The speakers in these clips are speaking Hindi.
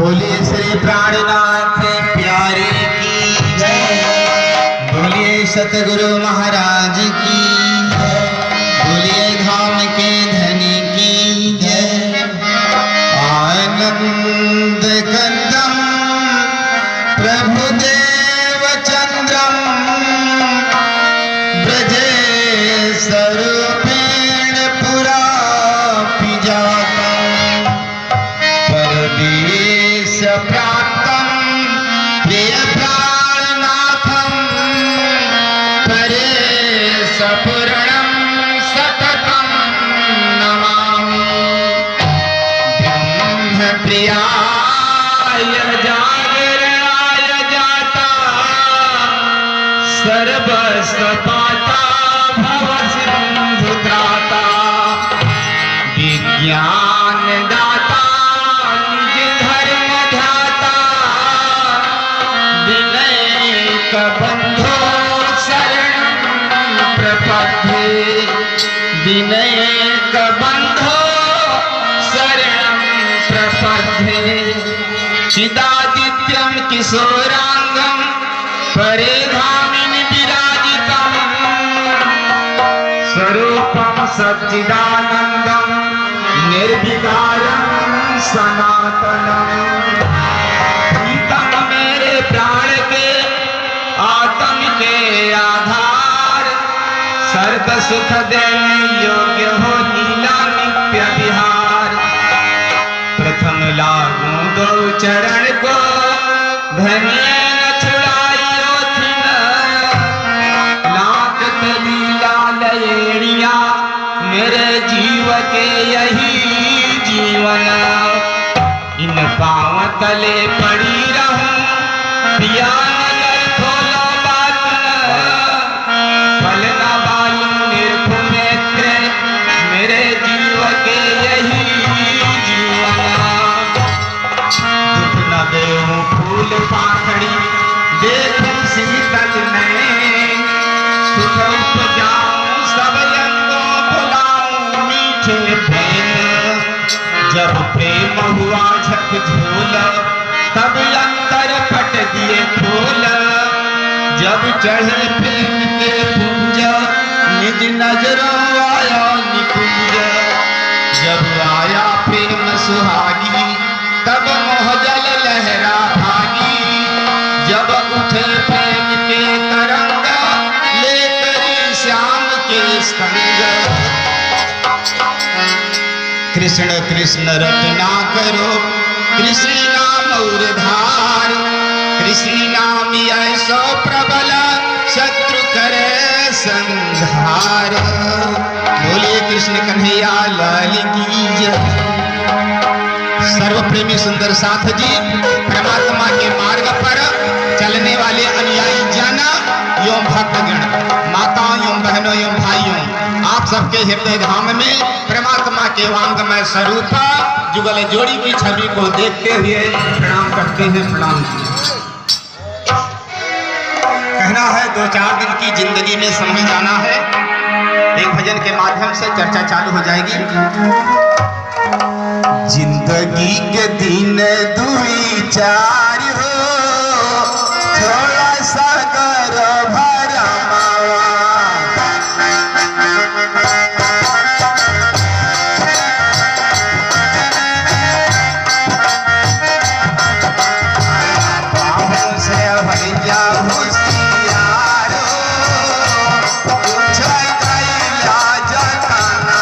बोलिए श्री प्राणनाथ प्यारे की जय। बोलिए सतगुरु महाराज की जय। बोलिए धाम के धनी की जय। आनंद कंदम प्रभुदेव चंद्रम ब्रजे स्वरूपेण पुरा पिजातम् परदेश प्राप्तं प्रिय प्राणनाथं परेश पूर्णं सततं नमामि। ब्रह्म प्रियाय जागरणाय जाता सर्वस्वपाता भवसिन्धुत्राता विज्ञान दाता बंधो शरणं प्रपद्ये विनयक बंधो शरणं प्रपद्ये चिदादित्यं किशोरांगं परेधामिनि विराजितं स्वरूपं सच्चिदानन्दं निर्विकारं सनातनं प्रीतम मेरे प्राण के आत्म के आधार सर्व सुख देने योग्य हो लीला नित्य विहार। प्रथम लागू दो चरण को धनिये न छुड़ाइयो थिन लाख लीला लयेड़िया मेरे जीव के यही जीवन। इन पाँव तले पड़ी रहूं पिया पाखड़ी देखूं शीतल में सुख उपजाऊं सब अंगों बुलाऊं मीठे प्रेम। जब प्रेम हुआ झकझोल तब अंतर फट दिए खोल। जब चढ़े प्रेम के पुंज निज नजरों आया निकुंज। जब आया प्रेम सुहागी तब मोहजल लहरा भागी। जब उठे प्रेम के तरंग लेकर श्याम के संग। कृष्ण कृष्ण रटना करो कृष्ण नाम और धार। कृष्ण नाम ऐसो प्रबल शत्रु करे संहार। बोलिए कृष्ण कन्हैया लाल की जय। सर्व प्रेमी सुंदर साथ जी परमात्मा के मार्ग पर चलने वाले अनुयायी जन एवं भक्तगण माताओं एवं बहनों एवं भाइयों आप सबके हृदय धाम में परमात्मा के वांगमय स्वरूप जुगल जोड़ी की छवि को देखते हुए प्रणाम करते हैं। प्रणाम कहना है 2-4 दिन की जिंदगी में समय जाना है। एक भजन के माध्यम से चर्चा चालू हो जाएगी। जिंदगी के दिन 2-4 हो थोड़ा सा कर भरा बाहों से भैया होशियार हो कुछ कैला जताना।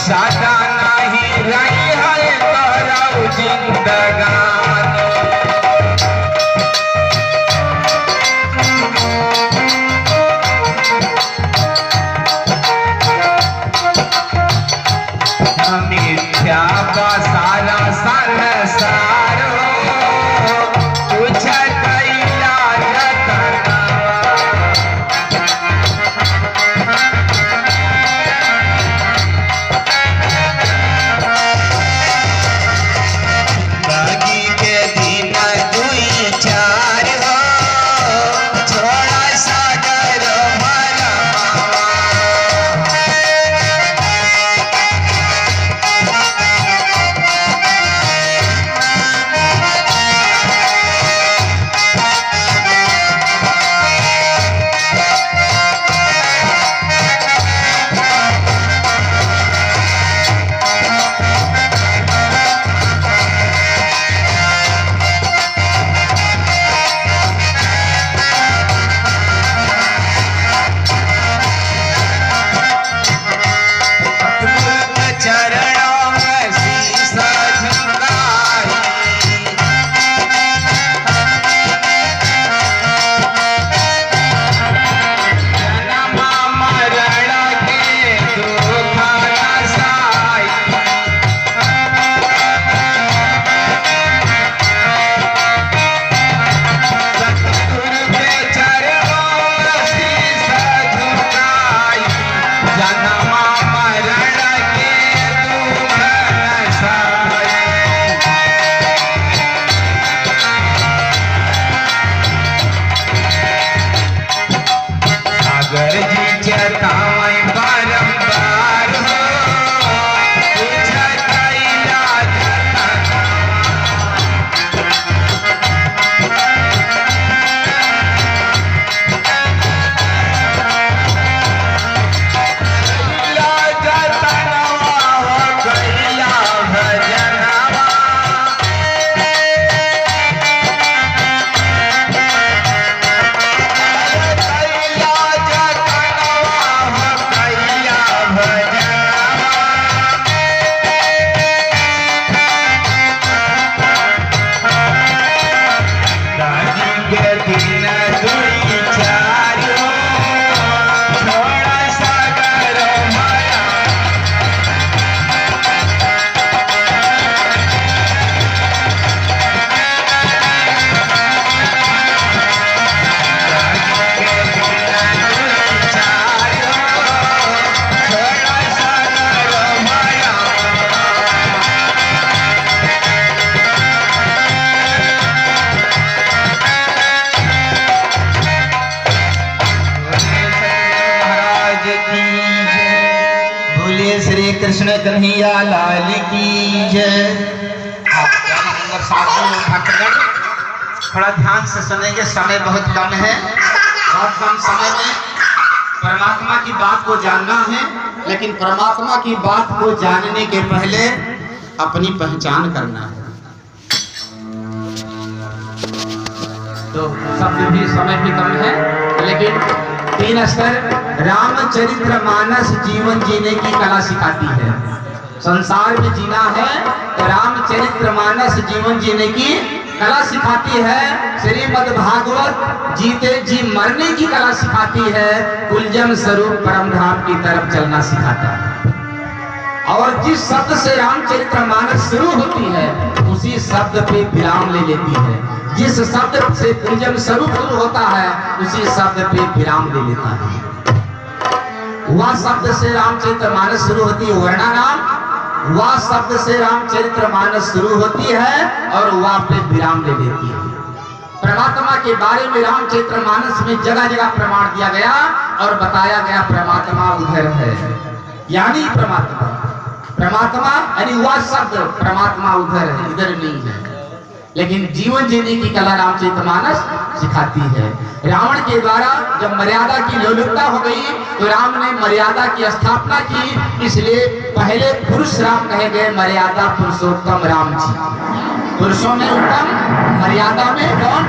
सदा नहीं रही है करऊ जिंदगानी। मिथ्या का सारा संसार तुझ कैला जतना। बागी के दिन दुई चार हो छोड़ा सागर भरा चरणों में शीश झुकाई। जन्म मरण के दुख नसाई। सतगुरु के चरणों में शीश झुकाई। जन्म मरण सागर जी जतावै बारंबार हो तुझ कैला जतना। कैला जतनवा हो कैला भजनवा। श्री कृष्ण कन्हैया लाल की जय। भक्तगण थोड़ा ध्यान से सुनेंगे, समय बहुत कम है। बहुत कम समय में परमात्मा की बात को जानना है, लेकिन परमात्मा की बात को जानने के पहले अपनी पहचान करना है। तो शब्द भी समय भी कम है, लेकिन 3 स्तर रामचरितमानस जीवन जीने की कला सिखाती है। संसार में जीना है तो रामचरितमानस जीवन जीने की कला सिखाती है। श्रीमद् भागवत जीते जी मरने की कला सिखाती है। कुलजम स्वरूप परम धाम की तरफ चलना सिखाता है। और जिस शब्द से रामचरितमानस शुरू होती है उसी शब्द पे विराम ले लेती है। जिस शब्द से कुलजम स्वरूप शुरू होता है उसी शब्द पे विराम ले लेता है। वह शब्द से रामचरितमानस शुरू होती है वर्णा नाम, वह शब्द से रामचरितमानस शुरू होती है और वह पे विराम ले लेती है। परमात्मा के बारे में रामचरितमानस में जगह जगह प्रमाण दिया गया और बताया गया परमात्मा उधर है, यानी परमात्मा यानी वह शब्द परमात्मा उधर है, इधर नहीं है। लेकिन जीवन जीने की कला रामचरितमानस सिखाती है। रावण के द्वारा जब मर्यादा की लोलुपता हो गई तो राम ने मर्यादा की स्थापना की, इसलिए पहले पुरुष राम कहे गए, मर्यादा पुरुषोत्तम राम जी। पुरुषों में उत्तम, मर्यादा में कौन?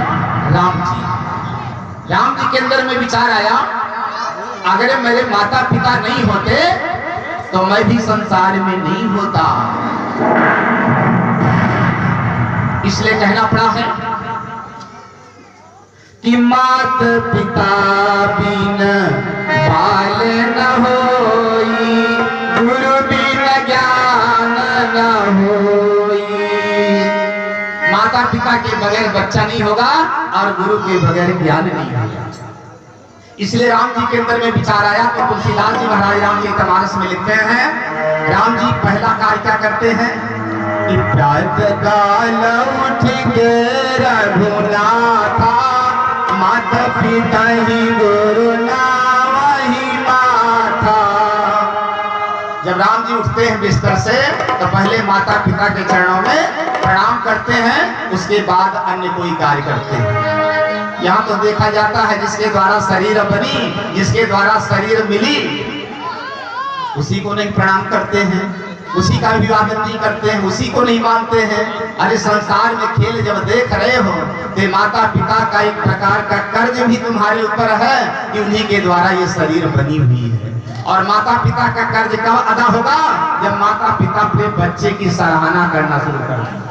राम जी। राम जी के अंदर में विचार आया, अगर मेरे माता पिता नहीं होते तो मैं भी संसार में नहीं होता। इसलिए कहना पड़ा है कि मात पिता बिन बाल न होई, गुरु बिन ज्ञान न होई। माता पिता के बगैर बच्चा नहीं होगा और गुरु के बगैर ज्ञान नहीं होगा। इसलिए राम जी के अंदर में विचार आया तो तुलसीदास जी महाराज रामचरितमानस में लिखते हैं, राम जी पहला कार्य क्या करते हैं कि प्रातः काल उठ के रघुनाथा, माता पिता ही गुरु नावहि माथा। जब राम जी उठते हैं बिस्तर से तो पहले माता पिता के चरणों में प्रणाम करते हैं, उसके बाद अन्य कोई कार्य करते हैं। यहाँ तो देखा जाता है जिसके द्वारा शरीर बनी, जिसके द्वारा शरीर मिली, उसी को नहीं प्रणाम करते हैं, उसी का अभिवादन नहीं करते हैं, उसी को नहीं मानते हैं। अरे संसार में खेल जब देख रहे हो तो माता पिता का एक प्रकार का कर्ज भी तुम्हारे ऊपर है कि उन्हीं के द्वारा ये शरीर बनी हुई है। और माता पिता का कर्ज कब अदा होगा? जब माता पिता अपने बच्चे की सराहना करना शुरू कर दें।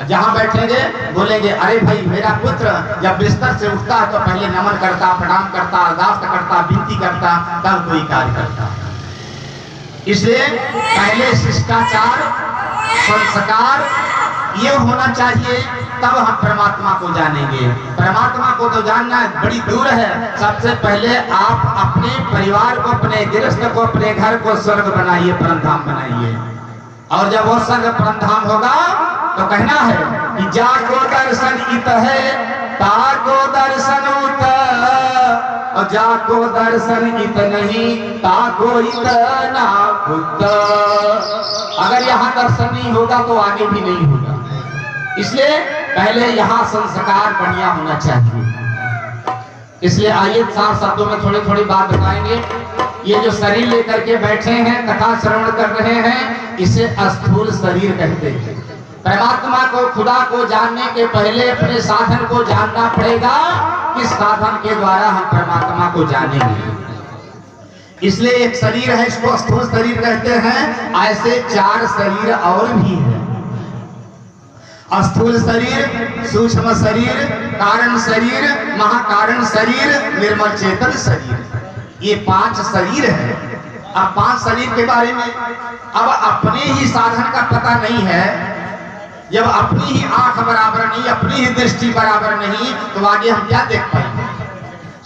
जहां बैठेंगे बोलेंगे अरे भाई मेरा पुत्र जब बिस्तर से उठता है तो पहले नमन करता, प्रणाम करता, अरदास करता, विनती करता, तब कोई कार्य करता। इसलिए पहले शिष्टाचार, संस्कार ये होना चाहिए, तब हम परमात्मा को जानेंगे। परमात्मा को तो जानना बड़ी दूर है। सबसे पहले आप अपने परिवार को, अपने गृहस्थ को, अपने घर को स्वर्ग बनाइए, परम धाम बनाइए। और जब वो स्वर्ग परम धाम होगा तो कहना है कि जाको दर्शन इत है, ताको दर्शन उत, और जाको दर्शन इत नहीं, ताको इत ना खुद। अगर यहाँ दर्शन नहीं होगा तो आगे भी नहीं होगा। इसलिए पहले यहाँ संस्कार बढ़िया होना चाहिए। इसलिए आइए 4 शब्दों में थोड़ी थोड़ी बात बताएंगे। ये जो शरीर लेकर के बैठे हैं, कथा श्रवण कर रहे हैं, इसे स्थूल शरीर कहते हैं। परमात्मा को, खुदा को जानने के पहले अपने साधन को जानना पड़ेगा। किस साधन के द्वारा हम परमात्मा को जानेंगे। इसलिए एक शरीर है, इसको स्थूल शरीर कहते हैं। ऐसे 4 शरीर और भी हैं। स्थूल शरीर, सूक्ष्म शरीर, कारण शरीर, महाकारण शरीर, निर्मल चेतन शरीर, ये 5 शरीर है। अब 5 शरीर के बारे में अब अपने ही साधन का पता नहीं है, जब अपनी ही आंख बराबर नहीं, अपनी ही दृष्टि बराबर नहीं, तो आगे हम क्या देख पाएंगे।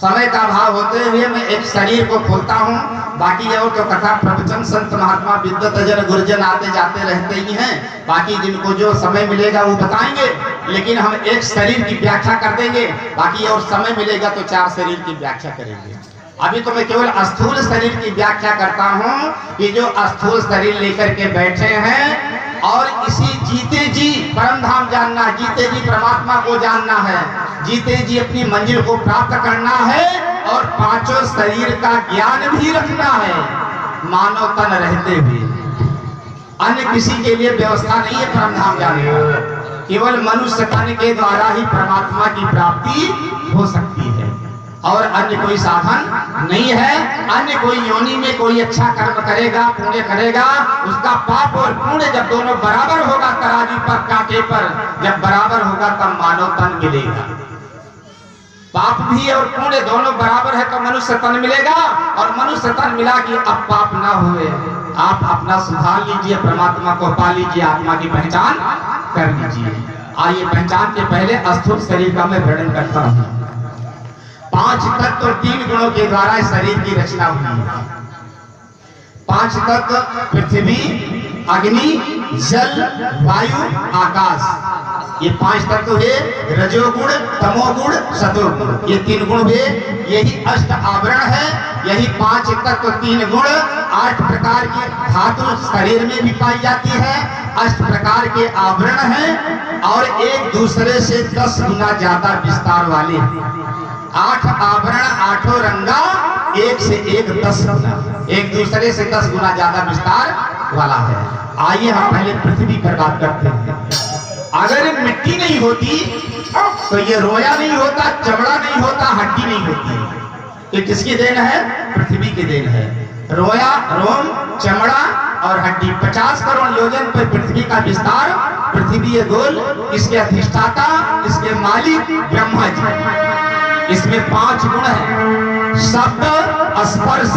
समय का अभाव होते हुए मैं एक शरीर को खोलता हूँ, बाकी और तो कथा प्रवचन संत महात्मा विद्वत जन गुरुजन आते जाते रहते ही हैं। बाकी जिनको जो समय मिलेगा वो बताएंगे, लेकिन हम एक शरीर की व्याख्या कर देंगे। बाकी और समय मिलेगा तो 4 शरीर की व्याख्या करेंगे। अभी तो मैं केवल स्थूल शरीर की व्याख्या करता हूँ कि जो स्थूल शरीर लेकर के बैठे हैं और इसी जीते जी परम धाम जानना, जीते जी परमात्मा को जानना है, जीते जी अपनी मंजिल को प्राप्त करना है और 5 शरीर का ज्ञान भी रखना है, मानव तन रहते हुए। अन्य किसी के लिए व्यवस्था नहीं है परम धाम जानने का। केवल मनुष्य तन के द्वारा ही परमात्मा की प्राप्ति हो सकती है और अन्य कोई साधन नहीं है। अन्य कोई योनि में कोई अच्छा कर्म करेगा, पुण्य करेगा, उसका पाप और पुण्य जब दोनों बराबर होगा तराजू पर, कांटे पर जब बराबर होगा तब मानव तन मिलेगा। पाप भी और पुण्य दोनों बराबर है तो मनुष्य तन मिलेगा, और मनुष्य तन मिला कि अब पाप ना हुए। आप अपना सुधार लीजिए, परमात्मा को पा लीजिए, आत्मा की पहचान कर लीजिए। आइए पहचान के पहले स्थूल शरीर का मैं वर्णन करता हूँ। 5 तत्व और 3 गुणों के द्वारा शरीर की रचना हुई है। 5 तत्व पृथ्वी, अग्नि, जल, वायु, आकाश, ये 5 तत्व है। रजोगुण, तमोगुण, सतोगुण, ये 3 गुण हुए। यही अष्ट आवरण है। यही 5 तत्व 3 गुण 8 प्रकार की धातु शरीर में भी पाई जाती है। 8 प्रकार के आवरण हैं और एक दूसरे से 10 गुना ज्यादा विस्तार वाले हैं। 8 आवरण, 8 रंगा, एक से एक 10 गुना, एक दूसरे से 10 गुना ज्यादा विस्तार वाला है। आइए हम पहले पृथ्वी पर बात करते हैं। अगर मिट्टी नहीं होती तो ये रोया नहीं होता, चमड़ा नहीं होता, हड्डी नहीं होती। ये किसकी देन है? पृथ्वी की देन है। रोया, रोम, चमड़ा, और हड्डी। 50 करोड़ योजन पर पृथ्वी का विस्तार, पृथ्वी है गोल, इसके अधिष्ठाता, इसके मालिक ब्रह्मा जी। इसमें 5 गुण है, शब्द, स्पर्श,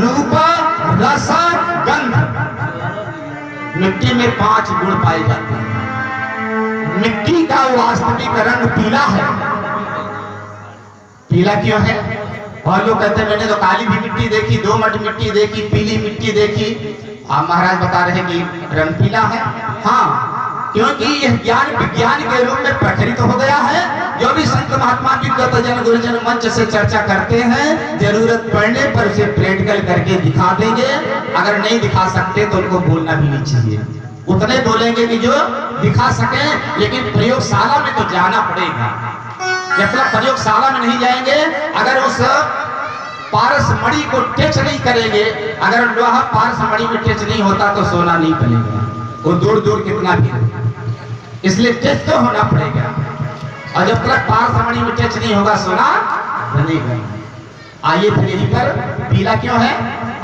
रूप, रस, गंध। मिट्टी में 5 गुण पाए जाते हैं। मिट्टी का वास्तविक रंग पीला है। पीला क्यों है? और लोग कहते हैं मैंने तो काली भी मिट्टी देखी, दोमट मिट्टी देखी, पीली मिट्टी देखी। आप महाराज बता रहे हैं कि रंग पीला है। हाँ, क्योंकि यह ज्ञान विज्ञान के रूप में प्रचलित हो गया है। जो भी संत महात्मा विगत जन गुरुजन मंच से चर्चा करते हैं, जरूरत पड़ने पर उसे प्रैक्टिकल करके दिखा देंगे। अगर नहीं दिखा सकते तो उनको बोलना भी नहीं चाहिए। उतने बोलेंगे कि जो दिखा सके, लेकिन प्रयोगशाला में तो जाना पड़ेगा। जब तक प्रयोगशाला में नहीं जाएंगे, अगर उस पारस मणि को टच नहीं करेंगे, अगर लोहा पारस मणि में टच नहीं होता तो सोना नहीं बनेगा। वो दूर दूर कितना भी, इसलिए टच तो होना पड़ेगा। और जब तक पारस मणि में टच नहीं होगा सोना बनेगा। आइए फिर यहीं पर पीला क्यों है?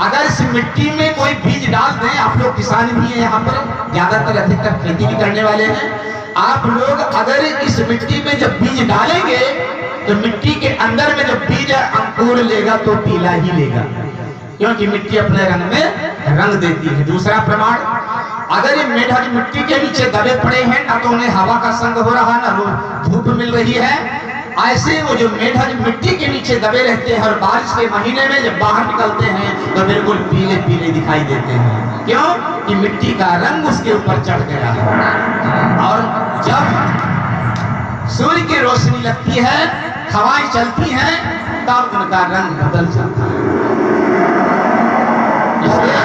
अगर इस मिट्टी में कोई बीज डाल दें, आप लोग किसान भी हैं यहाँ पर, ज्यादातर अधिकतर खेती भी करने वाले हैं। आप लोग अगर इस मिट्टी में जब बीज डालेंगे तो मिट्टी के अंदर में जब बीज अंकुर लेगा तो पीला ही लेगा, क्योंकि मिट्टी अपने रंग में रंग देती है। दूसरा प्रमाण, अगर ये मेढक मिट्टी के नीचे दबे पड़े हैं, ना तो उन्हें हवा का संग हो रहा, ना धूप मिल रही है, ऐसे वो जो मेढक मिट्टी के नीचे दबे रहते हैं और बारिश के महीने में जब बाहर निकलते हैं तो बिल्कुल पीले पीले दिखाई देते हैं। क्यों? कि मिट्टी का रंग उसके ऊपर चढ़ गया है। और जब सूर्य की रोशनी लगती है, हवाएं चलती हैं, तब उनका रंग बदल जाता है। इसलिए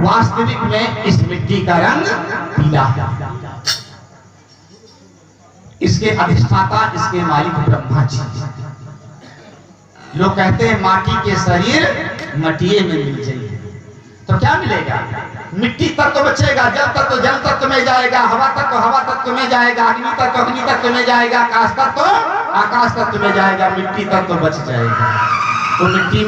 वास्तविक में इस मिट्टी का रंग पीला है। इसके अधिष्ठाता, इसके मालिक ब्रह्मा जी। लोग कहते हैं माटी के शरीर मटिए में मिल जाएगी, तो क्या मिलेगा? मिट्टी तक तो बचेगा, जल तक तो जल तत्व में जाएगा, हवा तक तो हवा तत्व में जाएगा, अग्नि तक तो अग्नि तत्व में जाएगा, आकाश तक तो आकाश तत्व में जाएगा, मिट्टी तक तो बच जाएगा। तो मिट्टी